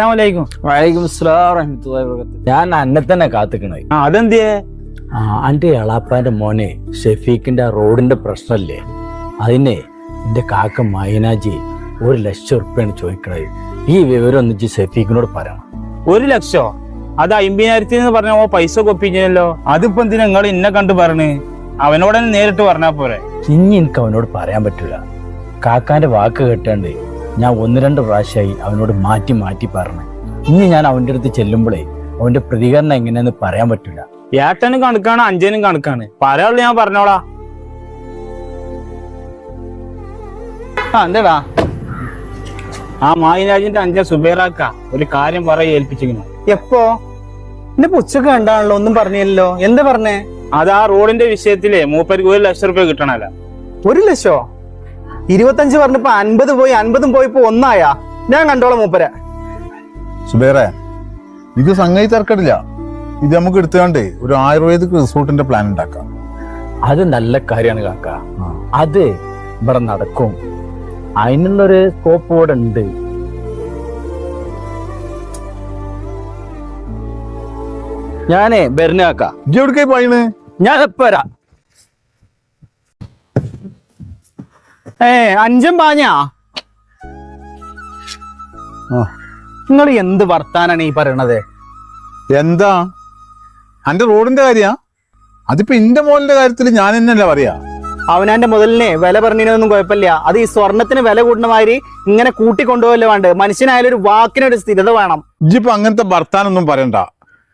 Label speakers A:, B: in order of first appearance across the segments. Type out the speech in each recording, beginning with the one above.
A: അസ്സലാമലൈക്കും.
B: വലൈക്കും അസ്സലാം വറഹ്മത്തുള്ളാഹി വബറകാതുഹു. ഞാൻ അന്നെ തന്നെ കാത്തിക്കണേ.
A: അതെന്തിയേ?
B: അന്റെ എളാപ്പാന്റെ മോനെ ഷെഫീഖിന്റെ റോഡിന്റെ പ്രശ്നല്ലേ, അതിനെ എന്റെ കാക്ക മൈനാജി 1,00,000 ഉറുപ്പ്യാണ് ചോദിക്കണത്. ഈ വിവരം ഒന്നിച്ച് ഷെഫീഖിനോട് പറയണം.
A: 1,00,000? അത് 50,000 പറഞ്ഞ പൈസ കൊപ്പിച്ചല്ലോ. അതിപ്പോ എന്തിനാ നിങ്ങൾ ഇന്നെ കണ്ടു പറഞ്ഞ്? അവനോട് തന്നെ നേരിട്ട് പറഞ്ഞാ പോരെ.
B: ഇനി എനിക്ക് അവനോട് പറയാൻ പറ്റൂല. കാക്കാന്റെ വാക്ക് കേട്ടാണ്ട് ഞാൻ 1-2 പ്രാവശ്യമായി അവനോട് മാറ്റി മാറ്റി പറഞ്ഞു. ഇനി ഞാൻ അവന്റെ അടുത്ത് ചെല്ലുമ്പോഴേ അവന്റെ പ്രതികരണം എങ്ങനെയാന്ന് പറയാൻ പറ്റൂല.
A: ഏട്ടനും കണക്കാണ്, അഞ്ചനും കണക്കാണ്. പറയാനുള്ളൂ ഞാൻ പറഞ്ഞോളാ. എന്താടാ? മായിനാജിന്റെ അഞ്ചൻ സുബൈറാക്ക ഒരു കാര്യം ഏൽപ്പിച്ചിരിക്കുന്നു.
C: എപ്പോ? എന്റെ പുച്ഛക്ക് കണ്ടാണല്ലോ, ഒന്നും പറഞ്ഞില്ലല്ലോ. എന്താ പറഞ്ഞേ?
A: അത് ആ റോഡിന്റെ വിഷയത്തില് മൂപ്പർക്ക് 1,00,000 രൂപ കിട്ടണല്ല.
C: 1,00,000? 25 പറഞ്ഞപ്പോ 50 പോയി, 50 പോയിപ്പോ 1 ഞാൻ കണ്ടോളാം മൂപ്പരെ.
D: സുബൈറെ, ഇത് സംഗതി തർക്കടില്ല. ഇത് നമുക്ക് എടുത്തുകൊണ്ട് ഒരു ആയുർവേദിക് റിസോർട്ടിന്റെ പ്ലാൻ ഉണ്ടാക്കാം.
B: അത് നല്ല കാര്യമാണ് കാക്ക. അത് ഇവിടെ നടക്കും. അതിനുള്ളൊരു സ്കോപ്പ് ഇവിടെ ഉണ്ട്. ഞാനേ ബെറിന് കാക്ക.
D: ഇജ്ജ് എവിടേക്കായി പോയിന്?
B: ഞാൻ എപ്പോ വരാം.
C: അഞ്ചൻ പാഞ്ഞാ? നിങ്ങൾ എന്ത് വർത്താനാണ് ഈ പറയണത്?
D: എന്താ അന്റെ റോഡിന്റെ കാര്യാ? അതിപ്പോ ഇന്റെ മോളിന്റെ കാര്യത്തിൽ ഞാൻ എന്നല്ല പറയാ.
C: അവനാന്റെ മുതലിനെ വില പറഞ്ഞതിനൊന്നും കുഴപ്പമില്ല. അത് ഈ സ്വർണത്തിന് വില കൂട്ടുന്ന മാതിരി ഇങ്ങനെ കൂട്ടിക്കൊണ്ടുപോകല്ലേ വേണ്ട. മനുഷ്യനായാലും ഒരു വാക്കിനൊരു സ്ഥിരത വേണം.
D: ഇജ്ജിപ്പോ അങ്ങനത്തെ വർത്താനൊന്നും പറയണ്ട.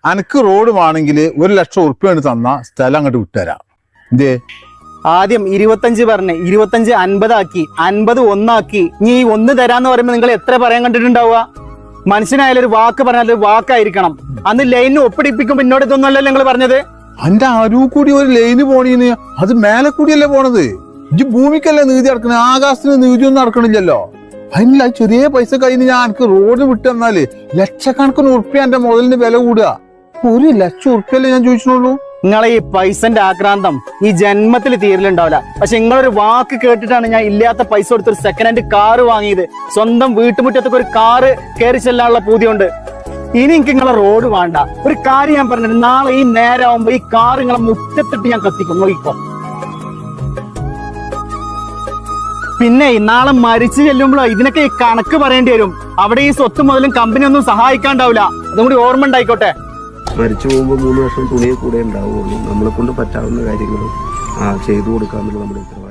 D: അനക്ക് റോഡ് വേണമെങ്കിൽ 1,00,000 ഉറുപ്പ്യാണ് തന്ന സ്ഥലം അങ്ങോട്ട് വിട്ടുതരാം. എന്തേ?
C: ആദ്യം 25 പറഞ്ഞ് 25 50 ആക്കി, 50 1 ഇനി ഈ 1 തരാന്ന് പറയുമ്പോ നിങ്ങൾ എത്ര പറയാൻ കണ്ടിട്ടുണ്ടാവുക? മനുഷ്യനായാലും ഒരു വാക്ക് പറഞ്ഞാൽ ഒരു വാക്കായിരിക്കണം. അന്ന് ലൈനിന് ഒപ്പിടിപ്പിക്കും. പിന്നോട് ഇതൊന്നുമല്ലല്ലോ നിങ്ങൾ പറഞ്ഞത്.
D: അന്റെ അരു കൂടി ഒരു ലൈന് പോണീന്ന്, അത് മേലെ കൂടിയല്ലേ പോണത്. ഇജ്ജ് ഭൂമിക്കല്ലേ നീതി നടക്കണേ, ആകാശത്തിന് നീതി ഒന്നും നടക്കണില്ലല്ലോ. അതിനില്ല ചെറിയ പൈസ കഴിഞ്ഞ് ഞാൻ എനിക്ക് റോഡ് വിട്ട് തന്നാല് ലക്ഷക്കണക്കിന് ഉറുപ്പ്യ എന്റെ മുതലിന് വില കൂടുക. 1,00,000 ഉറുപ്പ്യല്ലേ ഞാൻ ചോദിച്ചോളൂ.
C: നിങ്ങളെ ഈ പൈസന്റെ ആക്രാന്തം ഈ ജന്മത്തിൽ തീരലുണ്ടാവില്ല. പക്ഷെ നിങ്ങളൊരു വാക്ക് കേട്ടിട്ടാണ് ഞാൻ ഇല്ലാത്ത പൈസ കൊടുത്ത് ഒരു സെക്കൻഡ് ഹാൻഡ് കാറ് വാങ്ങിയത്. സ്വന്തം വീട്ടുമുറ്റത്തൊക്കെ ഒരു കാറ് കയറി ചെല്ലാനുള്ള പൂതിയുണ്ട്. ഇനി എനിക്ക് നിങ്ങളെ റോഡ് വേണ്ട. ഒരു കാര്യം ഞാൻ പറഞ്ഞത്, നാളെ ഈ നേരമാകുമ്പോ ഈ കാർ നിങ്ങളെ മുറ്റത്തിട്ട് ഞാൻ കത്തിക്കും, നോക്കിക്കോ. പിന്നെ നാളെ മരിച്ചു ചെല്ലുമ്പോഴോ ഇതിനൊക്കെ ഈ കണക്ക് പറയേണ്ടി വരും. അവിടെ ഈ സ്വത്ത് മുതലും കമ്പനി ഒന്നും സഹായിക്കാണ്ടാവില്ല. അതും കൂടി ഓർമ്മ ഉണ്ടായിക്കോട്ടെ.
E: മരിച്ചു പോകുമ്പോൾ 3 വർഷം തുണിയെ കൂടെ ഉണ്ടാവുള്ളൂ. നമ്മളെ കൊണ്ട് പറ്റാവുന്ന കാര്യങ്ങളും ചെയ്തു കൊടുക്കാമെന്നുള്ള നമ്മുടെ ഉത്തരവാദിത്വം.